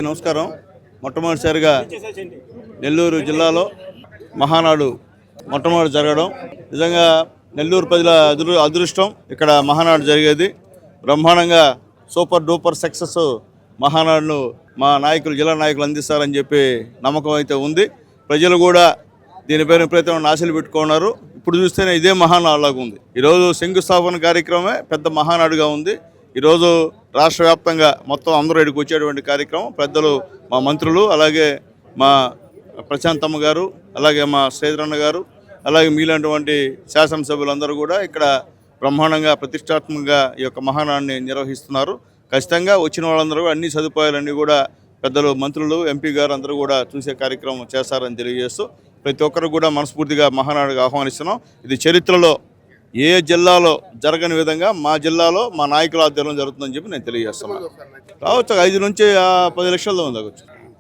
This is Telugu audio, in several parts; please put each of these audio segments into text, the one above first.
నమస్కారం. మొట్టమొదటిసారిగా నెల్లూరు జిల్లాలో మహానాడు మొట్టమొదటి జరగడం నిజంగా నెల్లూరు ప్రజల అదృష్టం. ఇక్కడ మహానాడు జరిగేది బ్రహ్మాండంగా సూపర్ డూపర్ సక్సెస్ మహానాడును మా నాయకులు జిల్లా నాయకులు అందిస్తారని చెప్పి నమ్మకం అయితే ఉంది. ప్రజలు కూడా దీనిపైన విపరీతమైన ఆశలు పెట్టుకున్నారు. ఇప్పుడు చూస్తేనే ఇదే మహానాడులాగా ఉంది. ఈరోజు శంకుస్థాపన కార్యక్రమమే పెద్ద మహానాడుగా ఉంది. ఈరోజు రాష్ట్ర వ్యాప్తంగా మొత్తం అందరూ ఇక్కడికి వచ్చేటువంటి కార్యక్రమం. పెద్దలు మా మంత్రులు, అలాగే మా ప్రశాంతమ్మ గారు, అలాగే మా శ్రీధరన్న గారు, అలాగే మీలాంటి శాసనసభ్యులందరూ కూడా ఇక్కడ బ్రహ్మాండంగా ప్రతిష్టాత్మకంగా ఈ యొక్క మహానాడిని నిర్వహిస్తున్నారు. ఖచ్చితంగా వచ్చిన వాళ్ళందరూ అన్ని సదుపాయాలన్నీ కూడా పెద్దలు మంత్రులు, ఎంపీ గారు అందరూ కూడా చూసే కార్యక్రమం చేస్తారని తెలియజేస్తూ ప్రతి ఒక్కరు కూడా మనస్ఫూర్తిగా మహానాడుగా ఆహ్వానిస్తున్నాం. ఇది చరిత్రలో ఏ జిల్లాలో జరగని విధంగా మా జిల్లాలో మా నాయకుల ఆధ్వర్యంలో జరుగుతుందని చెప్పి నేను తెలియజేస్తున్నాను. రావచ్చు 5 నుంచి 10 లక్షల్లో ఉంది.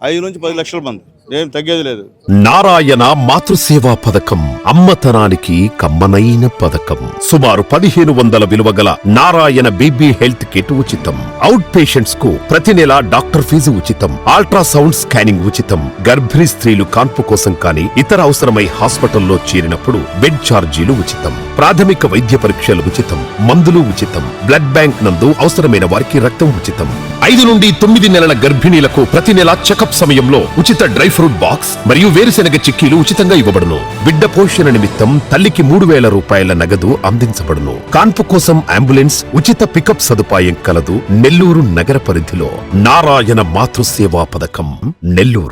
5 నుంచి 10 లక్షల మంది, ఏం తగ్గేది లేదు. నారాయణ మాతృసేవా పథకం అమ్మతనానికి కమ్మనైన పథకం. సుమారు 1500 విలువ గల నారాయణ బేబీ హెల్త్ కిట్ ఉచితం. అవుట్ పేషెంట్స్ కు ప్రతి నెల డాక్టర్ ఫీజు ఉచితం. అల్ట్రాసౌండ్ స్కానింగ్ ఉచితం. గర్భిణీ స్త్రీలు కాన్పు కోసం కానీ ఇతర అవసరమై హాస్పిటల్లో చేరినప్పుడు బెడ్ ఛార్జీలు ఉచితం. ప్రాథమిక వైద్య పరీక్షలు ఉచితం. మందులు ఉచితం. బ్లడ్ బ్యాంక్ నందు అవసరమైన వారికి రక్తం ఉచితం. 5 నుండి 9 నెలల గర్భిణీలకు ప్రతి నెల చెకప్ సమయంలో ఉచిత డ్రై ఫ్రూట్ బాక్స్ మరియు వేరుశెనగ చిక్కీలు ఉచితంగా ఇవ్వబడును. బిడ్డ పోషణ నిమిత్తం తల్లికి 3000 రూపాయల నగదు అందించబడును. కాన్పు కోసం అంబులెన్స్ ఉచిత పికప్ సదుపాయం కలదు. నెల్లూరు నగర పరిధిలో నారాయణ మాతృసేవా పథకం, నెల్లూరు.